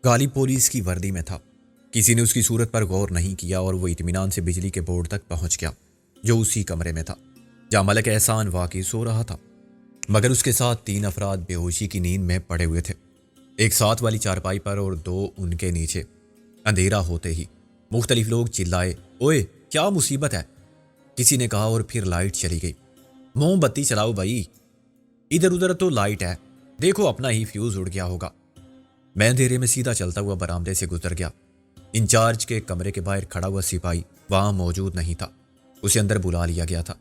غالب police کی وردی میں تھا۔ کسی نے اس کی صورت پر غور نہیں کیا اور وہ اطمینان سے بجلی کے بورڈ تک پہنچ گیا جو اسی کمرے میں تھا جہاں ملک احسان واقعی سو رہا تھا، مگر اس کے ساتھ 3 افراد بے ہوشی کی نیند میں پڑے ہوئے تھے، ایک ساتھ والی چارپائی پر اور 2 ان کے نیچے۔ اندھیرا ہوتے ہی مختلف لوگ چلائے، اوئے کیا مصیبت ہے، کسی نے کہا، اور پھر لائٹ چلی گئی۔ موم بتی چلاؤ بھائی، ادھر ادھر تو لائٹ ہے، دیکھو اپنا ہی فیوز اڑ گیا ہوگا۔ میں اندھیرے میں سیدھا چلتا ہوا برآمدے سے گزر گیا۔ انچارج کے کمرے کے باہر کھڑا ہوا سپاہی وہاں موجود نہیں تھا، اسے اندر بلا لیا گیا تھا۔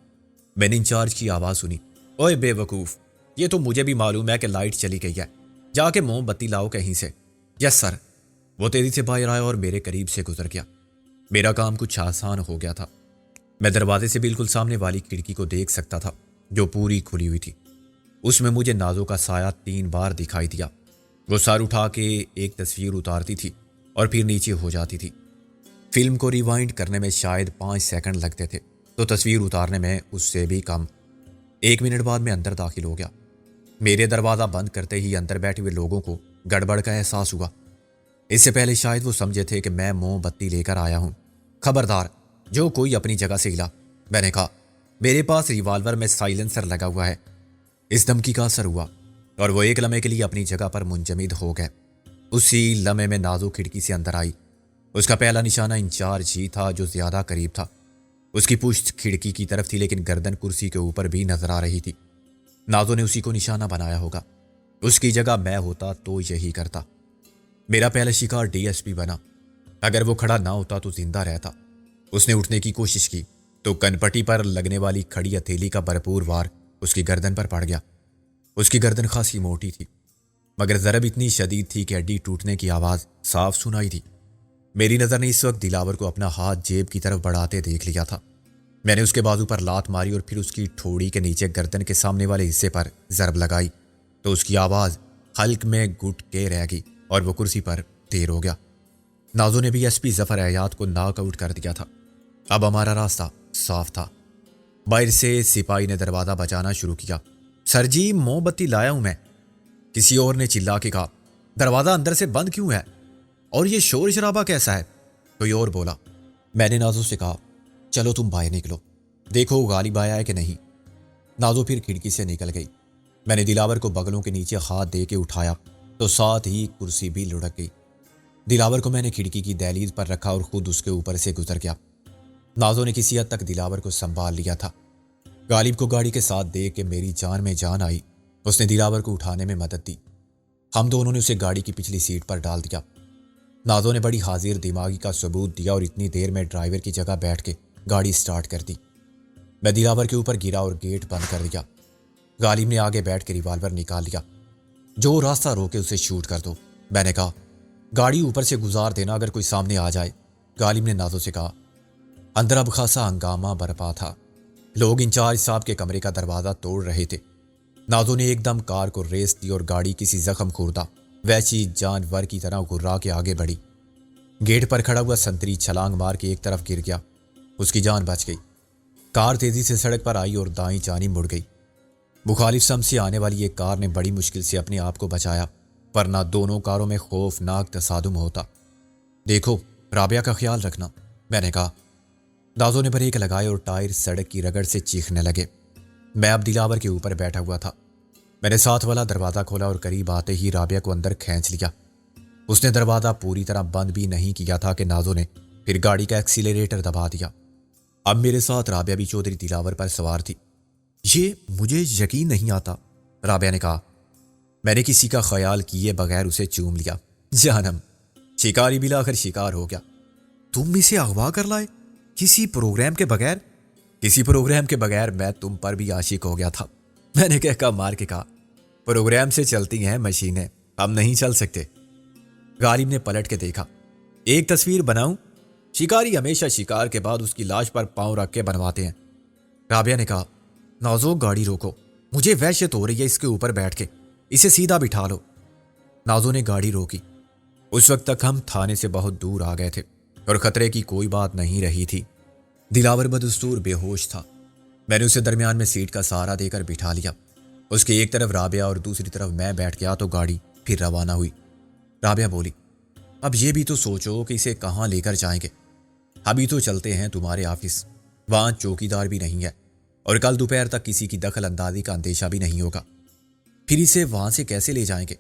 میں نے انچارج کی آواز سنی، اوئے بے وقوف، یہ تو مجھے بھی معلوم ہے کہ لائٹ چلی گئی ہے، جا کے موم بتی لاؤ کہیں سے۔ یس سر۔ وہ تیزی سے باہر آیا اور میرے قریب سے گزر گیا۔ میرا کام کچھ آسان ہو گیا تھا۔ میں دروازے سے بالکل سامنے والی کھڑکی کو دیکھ سکتا تھا جو پوری کھلی ہوئی تھی۔ اس میں مجھے نازو کا سایہ 3 بار دکھائی دیا۔ وہ سر اٹھا کے ایک تصویر اتارتی تھی اور پھر نیچے ہو جاتی تھی۔ فلم کو ریوائنڈ کرنے میں شاید 5 سیکنڈ لگتے تھے تو تصویر اتارنے میں اس سے بھی کم۔ 1 منٹ بعد میں اندر داخل ہو گیا۔ میرے دروازہ بند کرتے ہی اندر بیٹھے ہوئے لوگوں کو گڑبڑ کا احساس ہوا۔ اس سے پہلے شاید وہ سمجھے تھے کہ میں موم بتی لے کر آیا ہوں۔ خبردار، جو کوئی اپنی جگہ سے ہلا، میں نے کہا۔ میرے پاس ریوالور میں سائلنسر لگا ہوا ہے۔ اس دھمکی کا اثر ہوا اور وہ ایک لمحے کے لیے اپنی جگہ پر منجمد ہو گئے۔ اسی لمحے میں نازو کھڑکی سے اندر آئی۔ اس کا پہلا نشانہ انچارج ہی تھا جو زیادہ قریب تھا۔ اس کی پشت کھڑکی کی طرف تھی لیکن گردن کرسی کے اوپر بھی نظر آ رہی تھی۔ نازو نے اسی کو نشانہ بنایا ہوگا۔ اس کی جگہ میں ہوتا تو یہی کرتا۔ میرا پہلا شکار ڈی ایس پی بنا۔ اگر وہ کھڑا نہ ہوتا تو زندہ رہتا۔ اس نے اٹھنے کی کوشش کی تو کنپٹی پر لگنے والی کھڑی ہتھیلی کا بھرپور وار اس کی گردن پر پڑ گیا۔ اس کی گردن خاصی موٹی تھی مگر ضرب اتنی شدید تھی کہ ہڈی ٹوٹنے کی آواز صاف سنائی تھی۔ میری نظر نے اس وقت دلاور کو اپنا ہاتھ جیب کی طرف بڑھاتے دیکھ لیا تھا۔ میں نے اس کے بازو پر لات ماری اور پھر اس کی ٹھوڑی کے نیچے گردن کے سامنے والے حصے پر ضرب لگائی تو اس کی آواز حلق میں گھٹ کے رہ گئی اور وہ کرسی پر دیر ہو گیا۔ نازو نے بھی ایس پی ظفر حیات کو ناک آؤٹ کر دیا تھا۔ اب ہمارا راستہ صاف تھا۔ باہر سے سپاہی نے دروازہ بجانا شروع کیا۔ سر جی، موم بتی لایا ہوں میں، کسی اور نے چلا کے کہا۔ دروازہ اندر سے بند کیوں ہے اور یہ شور شرابہ کیسا ہے؟ کوئی اور بولا۔ میں نے نازو سے کہا، چلو تم باہر نکلو، دیکھو غالب آیا ہے کہ نہیں۔ نازو پھر کھڑکی سے نکل گئی۔ میں نے دلاور کو بغلوں کے نیچے ہاتھ دے کے اٹھایا تو ساتھ ہی کرسی بھی لڑک گئی۔ دلاور کو میں نے کھڑکی کی دہلیز پر رکھا اور خود اس کے اوپر سے گزر گیا۔ نازو نے کسی حد تک دلاور کو سنبھال لیا تھا۔ غالب کو گاڑی کے ساتھ دیکھ کے میری جان میں جان آئی۔ اس نے دلاور کو اٹھانے میں مدد دی۔ ہم دونوں نے اسے گاڑی کی پچھلی سیٹ پر ڈال دیا۔ نازو نے بڑی حاضر دماغی کا ثبوت دیا اور اتنی دیر میں ڈرائیور کی جگہ بیٹھ کے گاڑی سٹارٹ کر دی۔ میں دلاور کے اوپر گرا اور گیٹ بند کر دیا۔ غالب نے آگے بیٹھ کے ریوالور نکال لیا۔ جو راستہ روکے اسے شوٹ کر دو، میں نے کہا۔ گاڑی اوپر سے گزار دینا اگر کوئی سامنے آ جائے، غالب نے نازو سے کہا۔ اندر اب خاصا ہنگامہ برپا تھا۔ لوگ انچارج صاحب کے کمرے کا دروازہ توڑ رہے تھے۔ نازو نے ایک دم کار کو ریس دی اور گاڑی کسی زخم خوردہ ویسی جانور کی طرح گھرا کے آگے بڑھی۔ گیٹ پر کھڑا ہوا سنتری چھلانگ مار کے ایک طرف گر گیا۔ اس کی جان بچ گئی۔ کار تیزی سے سڑک پر آئی اور دائیں جانب مڑ گئی۔ مخالف سمت سے آنے والی ایک کار نے بڑی مشکل سے اپنے آپ کو بچایا، ورنہ دونوں کاروں میں خوفناک تصادم ہوتا۔ دیکھو، رابعہ کا خیال رکھنا، میں نے کہا۔ نازو نے بریک لگائے اور ٹائر سڑک کی رگڑ سے چیخنے لگے۔ میں اب دلاور کے اوپر بیٹھا ہوا تھا۔ میں نے ساتھ والا دروازہ کھولا اور قریب آتے ہی رابعہ کو اندر کھینچ لیا۔ اس نے دروازہ پوری طرح بند بھی نہیں کیا تھا کہ نازو نے پھر گاڑی کا ایکسیلریٹر دبا دیا۔ اب میرے ساتھ رابعہ بھی چودھری دلاور پر سوار تھی۔ یہ مجھے یقین نہیں آتا، رابعہ نے کہا۔ میں نے کسی کا خیال کیے بغیر اسے چوم لیا۔ جانم، شکاری بالآخر شکار ہو گیا۔ تم اسے اغوا کر لائے کسی پروگرام کے بغیر؟ کسی پروگرام کے بغیر میں تم پر بھی عاشق ہو گیا تھا، میں نے کہہ مار کے کہا۔ پروگرام سے چلتی ہیں مشینیں، ہم نہیں چل سکتے۔ غالب نے پلٹ کے دیکھا۔ ایک تصویر بناؤں؟ شکاری ہمیشہ شکار کے بعد اس کی لاش پر پاؤں رکھ کے بنواتے ہیں۔ رابعہ نے کہا، نازو گاڑی روکو، مجھے وحشت ہو رہی ہے اس کے اوپر بیٹھ کے، اسے سیدھا بٹھا لو۔ نازو نے گاڑی روکی۔ اس وقت تک ہم تھانے سے بہت دور آ گئے تھے اور خطرے کی کوئی بات نہیں رہی تھی۔ دلاور بدستور بے ہوش تھا۔ میں نے اسے درمیان میں سیٹ کا سہارا دے کر بٹھا لیا۔ اس کے ایک طرف رابعہ اور دوسری طرف میں بیٹھ گیا تو گاڑی پھر روانہ ہوئی۔ رابعہ بولی، اب یہ بھی تو سوچو کہ اسے کہاں لے کر جائیں گے۔ ابھی تو چلتے ہیں تمہارے آفس، وہاں چوکیدار بھی نہیں ہے اور کل دوپہر تک کسی کی دخل اندازی کا اندیشہ بھی نہیں ہوگا۔ پھر اسے وہاں سے کیسے لے جائیں گے؟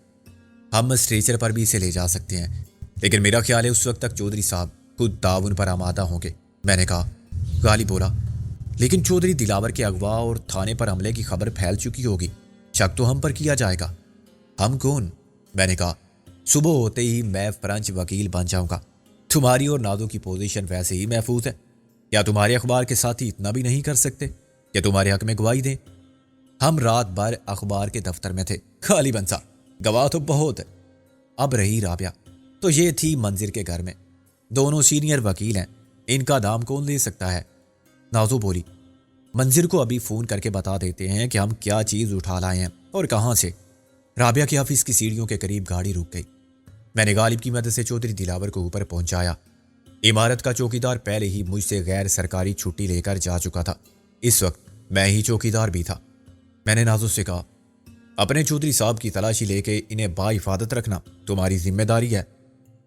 ہم اسٹریچر پر بھی اسے لے جا سکتے ہیں، لیکن میرا خیال ہے اس وقت تک چودھری صاحب خود تعاون پر آمادہ ہوں گے، میں نے کہا۔ غالب بولا، لیکن چودھری دلاور کے اغوا اور تھانے پر حملے کی خبر پھیل چکی ہوگی، شک تو ہم پر کیا جائے گا۔ ہم کون؟ میں نے کہا، صبح ہوتے ہی میں فرنچ وکیل بن جاؤں گا۔ تمہاری اور نازو کی پوزیشن ویسے ہی محفوظ ہے، کیا تمہارے اخبار کے ساتھی اتنا بھی نہیں کر سکتے کہ تمہارے حق میں گواہی دیں؟ ہم رات بھر اخبار کے دفتر میں تھے، خالی بنسا گواہ تو بہت ہے۔ اب رہی رابعہ، تو یہ تھی منظر کے گھر میں، دونوں سینئر وکیل ہیں، ان کا دام کون لے سکتا ہے؟ نازو بولی، منظر کو ابھی فون کر کے بتا دیتے ہیں کہ ہم کیا چیز اٹھا لائے ہیں اور کہاں سے۔ رابعہ کے آفس کی سیڑھیوں کے قریب گاڑی رک گئی۔ میں نے غالب کی مدد سے چودھری دلاور کو اوپر پہنچایا۔ عمارت کا چوکیدار پہلے ہی مجھ سے غیر سرکاری چھٹی لے کر جا چکا تھا، اس وقت میں ہی چوکیدار بھی تھا۔ میں نے نازو سے کہا، اپنے چودھری صاحب کی تلاشی لے کے انہیں باحفاظت رکھنا تمہاری ذمہ داری ہے۔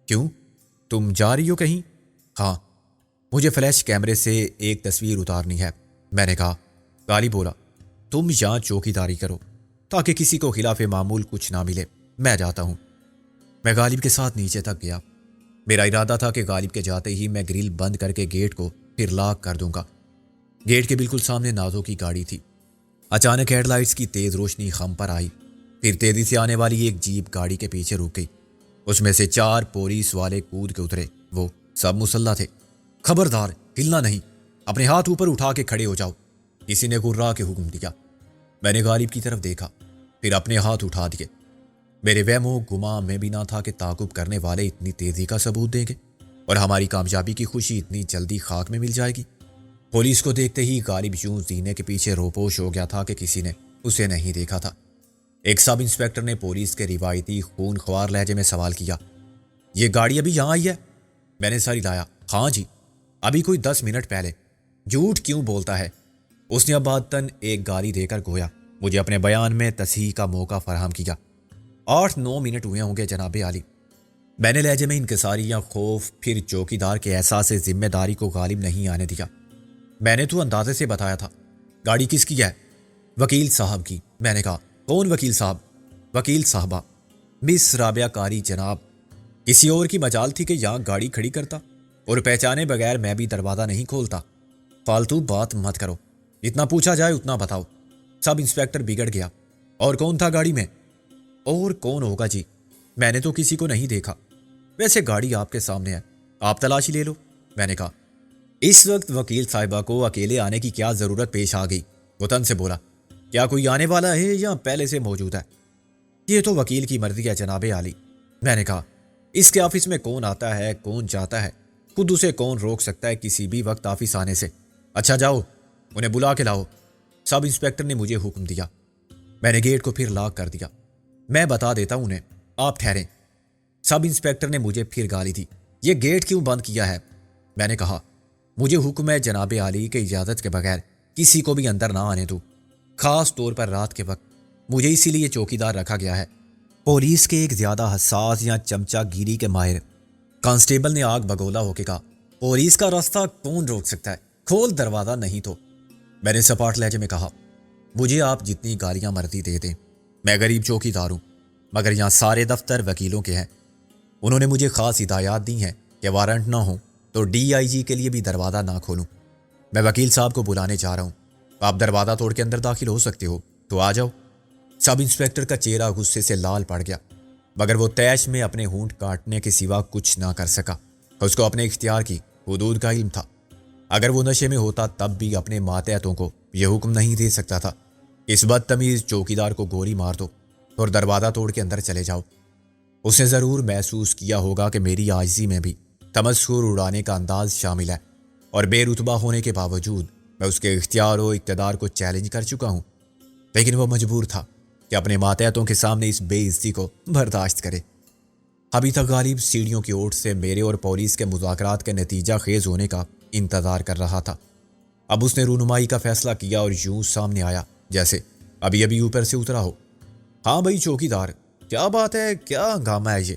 کیوں؟ تم جا رہی ہو کہیں؟ ہاں، مجھے فلیش کیمرے سے ایک تصویر اتارنی ہے، میں نے کہا۔ غالب بولا، تم یہاں چوکیداری کرو تاکہ کسی کو خلاف معمول کچھ نہ ملے، میں جاتا ہوں۔ میں غالب کے ساتھ نیچے تک گیا۔ میرا ارادہ تھا کہ غالب کے جاتے ہی میں گرل بند کر کے گیٹ کو پھر لاک کر دوں گا۔ گیٹ کے بالکل سامنے نازو کی گاڑی تھی۔ اچانک ہیڈ لائٹس کی تیز روشنی خم پر آئی، پھر تیزی سے آنے والی ایک جیپ گاڑی کے پیچھے رک گئی۔ اس میں سے 4 پولیس والے کود کے اترے، وہ سب مسلح تھے۔ خبردار، ہلنا نہیں، اپنے ہاتھ اوپر اٹھا کے کھڑے ہو جاؤ، کسی نے گررا کے حکم دیا۔ میں نے غالب کی طرف دیکھا، پھر اپنے ہاتھ اٹھا دیے۔ میرے وہم و گمان میں بھی نہ تھا کہ تعاقب کرنے والے اتنی تیزی کا ثبوت دیں گے اور ہماری کامیابی کی خوشی اتنی جلدی خاک میں مل جائے گی۔ پولیس کو دیکھتے ہی غالب یوں زینے کے پیچھے روپوش ہو گیا تھا کہ کسی نے اسے نہیں دیکھا تھا۔ ایک سب انسپیکٹر نے پولیس کے روایتی خون خوار لہجے میں سوال کیا، یہ گاڑی ابھی یہاں آئی ہے؟ میں نے سر ہلایا، ہاں جی، ابھی کوئی 10 منٹ پہلے۔ جھوٹ کیوں بولتا ہے؟ اس نے ابادتن ایک گالی دے کر گویا مجھے اپنے بیان میں تصحیح کا موقع فراہم کیا۔ 8-9 منٹ ہوئے ہوں گے جناب عالی۔ میں نے لہجے میں انکساری یا خوف پھر چوکیدار کے احساس ذمہ داری کو غالب نہیں آنے دیا۔ میں نے تو اندازے سے بتایا تھا۔ گاڑی کس کی ہے؟ وکیل صاحب کی، میں نے کہا۔ کون وکیل صاحب؟ وکیل صاحبہ، مس رابعہ قاری جناب۔ کسی اور کی مجال تھی کہ یہاں گاڑی کھڑی کرتا اور پہچانے بغیر میں بھی دروازہ نہیں کھولتا۔ فالتو بات مت کرو، جتنا پوچھا جائے اتنا بتاؤ۔ سب انسپیکٹر بگڑ گیا۔ اور کون تھا گاڑی میں؟ اور کون ہوگا جی، میں نے تو کسی کو نہیں دیکھا۔ ویسے گاڑی آپ کے سامنے ہے، آپ تلاشی لے لو، میں نے کہا۔ اس وقت وکیل صاحبہ کو اکیلے آنے کی کیا ضرورت پیش آ گئی؟ وہ تن سے بولا، کیا کوئی آنے والا ہے یا پہلے سے موجود ہے؟ یہ تو وکیل کی مرضی ہے جناب عالی، میں نے کہا۔ اس کے آفس میں کون آتا ہے کون جاتا ہے، خود اسے کون روک سکتا ہے کسی بھی وقت آفس آنے سے؟ اچھا جاؤ، انہیں بلا کے لاؤ، سب انسپیکٹر نے مجھے حکم دیا۔ میں نے گیٹ کو پھر لاک کر دیا۔ میں بتا دیتا ہوں انہیں، آپ ٹھہریں۔ سب انسپیکٹر نے مجھے پھر گالی دی، یہ گیٹ کیوں بند کیا ہے؟ میں نے کہا، مجھے حکم ہے جناب عالی کہ اجازت کے بغیر کسی کو بھی اندر نہ آنے دو، خاص طور پر رات کے وقت۔ مجھے اسی لیے چوکیدار رکھا گیا ہے۔ پولیس کے ایک زیادہ حساس یا چمچا گیری کے ماہر کانسٹیبل نے آگ بگولا ہو کے کہا، پولیس کا راستہ کون روک سکتا ہے؟ کھول دروازہ نہیں تو۔ میں نے سپاٹ لہجے میں کہا، مجھے آپ جتنی گالیاں مرضی دے دیں، میں غریب چوکیدار ہوں، مگر یہاں سارے دفتر وکیلوں کے ہیں۔ انہوں نے مجھے خاص ہدایات دی ہیں کہ وارنٹ نہ ہو تو DIG کے لیے بھی دروازہ نہ کھولوں۔ میں وکیل صاحب کو بلانے جا رہا ہوں، آپ دروازہ توڑ کے اندر داخل ہو سکتے ہو تو آ جاؤ۔ سب انسپیکٹر کا چہرہ غصے سے لال پڑ گیا، مگر وہ تیش میں اپنے ہونٹ کاٹنے کے سوا کچھ نہ کر سکا۔ اس کو اپنے اختیار کی حدود کا علم تھا۔ اگر وہ نشے میں ہوتا تب بھی اپنے ماتحتوں کو یہ حکم نہیں دے سکتا تھا، اس بدتمیز چوکیدار کو گولی مار دو اور دروازہ توڑ کے اندر چلے جاؤ۔ اس نے ضرور محسوس کیا ہوگا کہ میری عاجزی میں بھی تمسخر اڑانے کا انداز شامل ہے، اور بے رتبہ ہونے کے باوجود میں اس کے اختیار و اقتدار کو چیلنج کر چکا ہوں، لیکن وہ مجبور تھا کہ اپنے ماتحتوں کے سامنے اس بے عزتی کو برداشت کرے۔ ابھی تک غالب سیڑھیوں کی اوٹ سے میرے اور پولیس کے مذاکرات کے نتیجہ خیز ہونے کا انتظار کر رہا تھا۔ اب اس نے رونمائی کا فیصلہ کیا اور یوں سامنے آیا جیسے ابھی اوپر سے اترا ہو۔ ہاں بھائی چوکیدار، کیا بات ہے، کیا ہنگامہ ہے یہ؟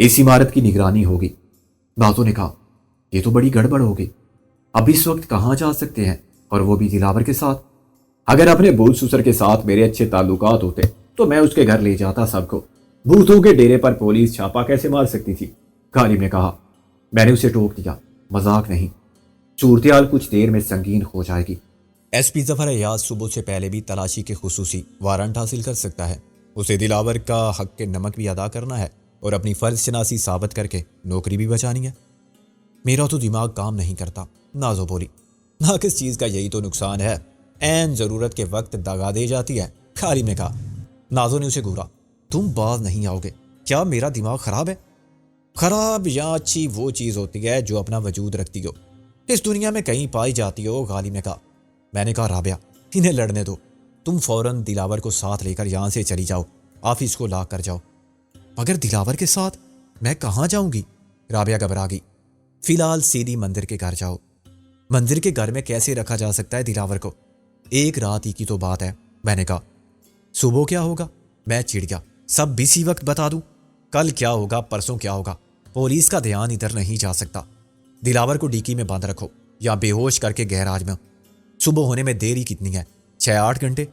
اس عمارت کی نگرانی ہوگی۔ نازو نے کہا یہ تو بڑی گڑبڑ ہوگی، اب اس وقت کہاں جا سکتے ہیں، اور وہ بھی دلاور کے ساتھ؟ اگر اپنے بھوت سسر کے ساتھ میرے اچھے تعلقات ہوتے تو میں اس کے گھر لے جاتا سب کو، بھوتوں کے ڈیرے پر پولیس چھاپا کیسے مار سکتی تھی؟ غالب نے کہا۔ میں نے اسے ٹوک دیا، مذاق نہیں، صورتحال کچھ دیر میں سنگین ہو جائے گی۔ ایس پی ظفر ایاز صبح سے پہلے بھی تلاشی کے خصوصی وارنٹ حاصل کر سکتا ہے۔ اسے دلاور کا حق کے نمک بھی ادا کرنا ہے اور اپنی فرض شناسی ثابت کر کے نوکری بھی بچانی ہے۔ میرا تو دماغ کام نہیں کرتا، نازو بولی۔ ناقص چیز کا یہی تو نقصان ہے، عین ضرورت کے وقت دگا دے جاتی ہے، غالب نے کہا۔ نازو نے اسے گھورا۔ تم باز نہیں آؤ گے؟ کیا میرا دماغ خراب ہے؟ خراب یا اچھی وہ چیز ہوتی ہے جو اپنا وجود رکھتی ہو، اس دنیا میں کہیں پائی جاتی ہو، غالب نے کہا۔ میں نے کہا رابعہ انہیں لڑنے دو، تم فوراً دلاور کو ساتھ لے کر یہاں سے چلی جاؤ، آفس کو لاک کر جاؤ۔ مگر دلاور کے ساتھ میں کہاں جاؤں گی؟ رابعہ گھبرا گئی۔ فی الحال سیدھی مندر کے گھر جاؤ۔ مندر کے گھر میں کیسے رکھا جا سکتا ہے دلاور کو؟ ایک رات ہی کی تو بات ہے، میں نے کہا۔ صبح کیا ہوگا؟ میں چڑ گیا۔ سب اسی وقت بتا دوں؟ کل کیا ہوگا، پرسوں کیا ہوگا؟ پولیس کا دھیان ادھر نہیں جا سکتا۔ دلاور کو ڈیکی میں باندھ رکھو یا بے ہوش کر کے گیراج میں۔ صبح ہونے میں دیری کتنی ہے؟ 6-8 گھنٹے؟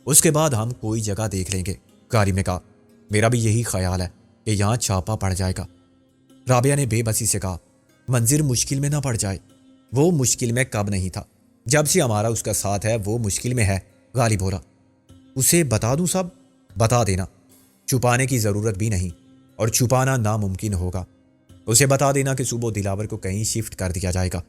اس کے بعد ہم کوئی جگہ دیکھ لیں گے، غالب نے کہا۔ میرا بھی یہی خیال ہے کہ یہاں چھاپا پڑ جائے گا۔ رابعہ نے بے بسی سے کہا منظر مشکل میں نہ پڑ جائے۔ وہ مشکل میں کب نہیں تھا، جب سے ہمارا اس کا ساتھ ہے وہ مشکل میں ہے، غالب بولا۔ اسے بتا دوں؟ سب بتا دینا، چھپانے کی ضرورت بھی نہیں، اور چھپانا ناممکن ہوگا۔ اسے بتا دینا کہ صبح دلاور کو کہیں شفٹ کر دیا جائے گا،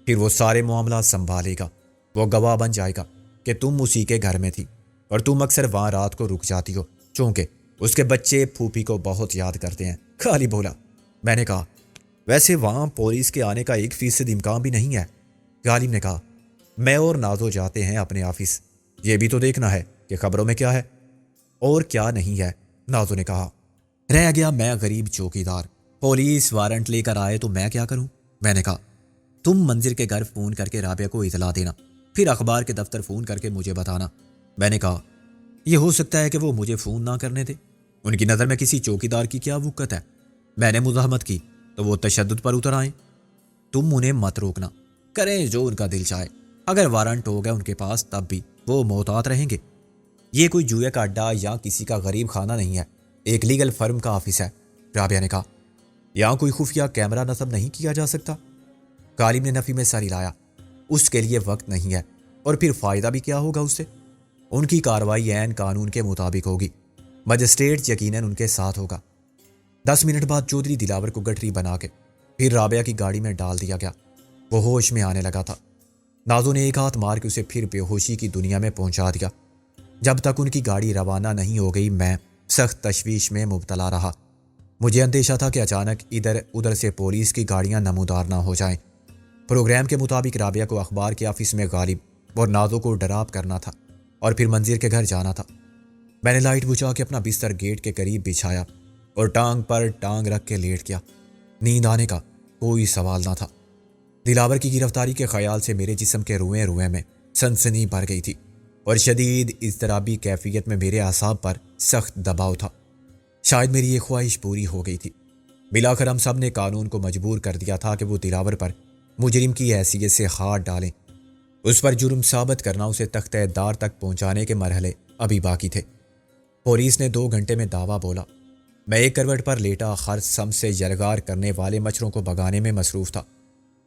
پھر وہ سارے معاملات سنبھالے گا۔ وہ گواہ بن جائے گا کہ تم اسی کے گھر میں تھی اور تم اکثر وہاں رات کو رک جاتی ہو، چونکہ اس کے بچے پھوپھی کو بہت یاد کرتے ہیں، غالب بولا۔ میں نے کہا ویسے وہاں پولیس کے آنے کا 1% امکان بھی نہیں ہے، غالب نے کہا۔ میں اور نازو جاتے ہیں اپنے آفس، یہ بھی تو دیکھنا ہے کہ خبروں میں کیا ہے اور کیا نہیں ہے، نازو نے کہا۔ رہ گیا میں غریب چوکیدار، پولیس وارنٹ لے کر آئے تو میں کیا کروں؟ میں نے کہا تم منظر کے گھر فون کر کے رابعہ کو اطلاع دینا، پھر اخبار کے دفتر فون کر کے مجھے بتانا۔ میں نے کہا یہ ہو سکتا ہے کہ وہ مجھے فون نہ کرنے دے، ان کی نظر میں کسی چوکیدار کی کیا وقت ہے؟ میں نے مزاحمت کی تو وہ تشدد پر اتر آئیں۔ تم انہیں مت روکنا، کریں جو ان کا دل چاہے، اگر وارنٹ ہو گیا ان کے پاس تب بھی وہ محتاط رہیں گے۔ یہ کوئی جوئے کا اڈا یا کسی کا غریب خانہ نہیں ہے، ایک لیگل فرم کا آفس ہے، رابعہ نے کہا۔ یہاں کوئی خفیہ کیمرہ نصب نہیں کیا جا سکتا؟ غالب نے نفی میں سر ہلایا۔ اس کے لیے وقت نہیں ہے، اور پھر فائدہ بھی کیا ہوگا اس سے؟ ان کی کارروائی عین قانون کے مطابق ہوگی، مجسٹریٹ یقیناً ان کے ساتھ ہوگا۔ 10 منٹ بعد چودھری دلاور کو گٹری بنا کے پھر رابعہ کی گاڑی میں ڈال دیا گیا۔ وہ ہوش میں آنے لگا تھا۔ نازو نے ایک ہاتھ مار کے اسے پھر بے ہوشی کی دنیا میں پہنچا دیا۔ جب تک ان کی گاڑی روانہ نہیں ہو گئی میں سخت تشویش میں مبتلا رہا۔ مجھے اندیشہ تھا کہ اچانک ادھر ادھر سے پولیس کی گاڑیاں نمودار نہ ہو جائیں۔ پروگرام کے مطابق رابعہ کو اخبار کے آفس میں غالب اور نازو کو ڈراپ کرنا تھا اور پھر منظر کے گھر جانا تھا۔ میں نے لائٹ بجھا کے اپنا بستر گیٹ کے قریب بچھایا اور ٹانگ پر ٹانگ رکھ کے لیٹ گیا۔ نیند آنے کا کوئی سوال نہ تھا۔ دلاور کی گرفتاری کے خیال سے میرے جسم کے روئیں روئیں میں سنسنی بھر گئی تھی اور شدید اضطرابی کیفیت میں میرے اعصاب پر سخت دباؤ تھا۔ شاید میری یہ خواہش پوری ہو گئی تھی۔ بلاخر ہم سب نے قانون کو مجبور کر دیا تھا کہ وہ دلاور پر مجرم کی حیثیت سے ہاتھ ڈالیں۔ اس پر جرم ثابت کرنا، اسے تختہ دار تک پہنچانے کے مرحلے ابھی باقی تھے۔ پولیس نے 2 گھنٹے میں دعویٰ بولا۔ میں ایک کروٹ پر لیٹا خرچ سم سے یلغار کرنے والے مچھروں کو بھگانے میں مصروف تھا۔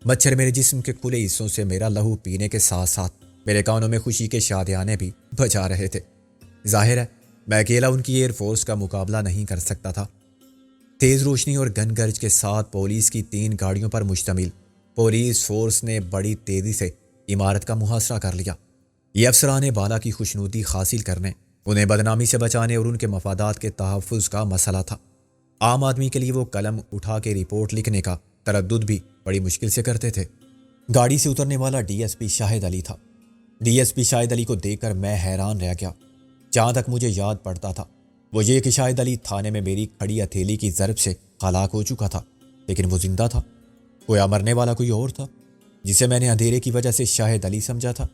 مچھر میرے جسم کے کھلے حصوں سے میرا لہو پینے کے ساتھ ساتھ میرے کانوں میں خوشی کے شادیانے بھی بجا رہے تھے۔ ظاہر ہے میں اکیلا ان کی ایئر فورس کا مقابلہ نہیں کر سکتا تھا۔ تیز روشنی اور گن گرج کے ساتھ پولیس کی 3 گاڑیوں پر مشتمل پولیس فورس نے بڑی تیزی سے عمارت کا محاصرہ کر لیا۔ یہ افسران بالا کی خوشنودی حاصل کرنے، انہیں بدنامی سے بچانے اور ان کے مفادات کے تحفظ کا مسئلہ تھا۔ عام آدمی کے لیے وہ قلم اٹھا کے رپورٹ لکھنے کا تردد بھی بڑی مشکل سے کرتے تھے۔ گاڑی سے اترنے والا ڈی ایس پی شاہد علی تھا۔ ڈی ایس پی شاہد علی کو دیکھ کر میں حیران رہ گیا۔ جہاں تک مجھے یاد پڑتا تھا وہ یہ کہ شاہد علی تھانے میں میری کھڑی ہتھیلی کی ضرب سے ہلاک ہو چکا تھا، لیکن وہ زندہ تھا۔ گویا مرنے والا کوئی اور تھا جسے میں نے اندھیرے کی وجہ سے شاہد علی سمجھا تھا۔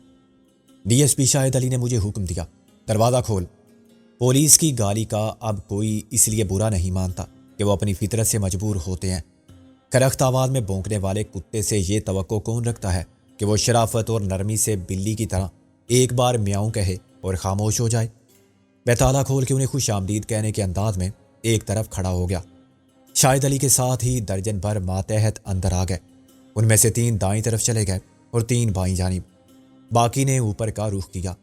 ڈی ایس پی شاہد علی نے مجھے حکم دیا، دروازہ کھول۔ پولیس کی گالی کا اب کوئی اس لیے برا نہیں مانتا کہ وہ اپنی فطرت سے مجبور ہوتے ہیں۔ کرخت آواز میں بھونکنے والے کتے سے یہ توقع کون رکھتا ہے کہ وہ شرافت اور نرمی سے بلی کی طرح ایک بار میاؤں کہے اور خاموش ہو جائے؟ میں تالا کھول کے انہیں خوش آمدید کہنے کے انداز میں ایک طرف کھڑا ہو گیا۔ شاہد علی کے ساتھ ہی درجن بھر ماتحت اندر آ گئے۔ ان میں سے 3 دائیں طرف چلے گئے اور 3 بائیں جانب۔ باقی نے اوپر کا رخ کیا۔